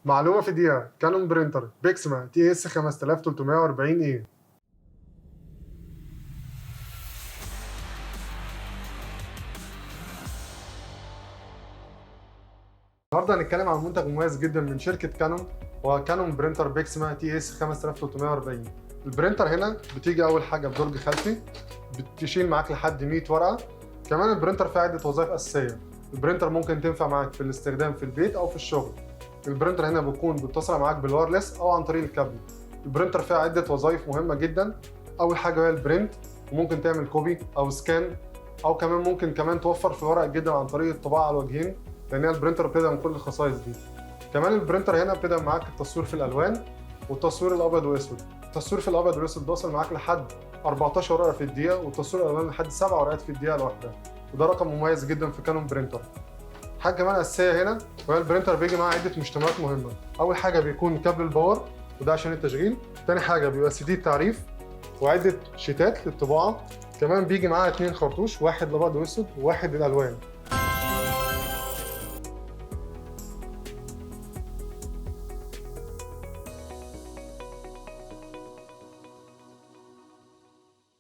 معلومة في دقيقة. كانون برينتر بيكسما تي اس 5340 اي. النهارده هنتكلم عن منتج مميز جدا من شركة كانون، وهو كانون برينتر بيكسما تي اس 5340. البرينتر هنا بتيجي أول حاجة بدرج خلفي، بتشيل معاك لحد 100 ورقة. كمان البرينتر فيه عدة وظائف أساسية. البرينتر ممكن تنفع معاك في الاستخدام في البيت أو في الشغل. البرينتر هنا بيكون بيتصل معاك بالوايرلس أو عن طريق الكابل. البرينتر فيها عدة وظائف مهمة جدا. أول حاجة هي البرينت، وممكن تعمل كوبي أو سكان، أو كمان ممكن توفر في الورق جدا عن طريق الطباعة على الوجهين، لأن البرينتر بتدعم كل الخصائص دي. كمان البرينتر هنا بتدعم معاك التصوير في الألوان والتصوير الأبيض وأسود. التصوير في الأبيض والأسود بيوصل معاك لحد 14 ورقة في الدقيقة، والتصوير الألوان لحد 7 ورقات في الدقيقة الواحدة، وده رقم مميز جدا في كانون برينتر. حاجة كمان أساسية هنا وهي البرينتر بيجي معاه عدة مشتملات مهمة. أول حاجة بيكون كابل الباور، وده عشان التشغيل. تاني حاجة بيبقى سي دي التعريف وعدة شيتات للطباعة. كمان بيجي معاه 2 خرطوش، واحد لأبيض وأسود وواحد للألوان.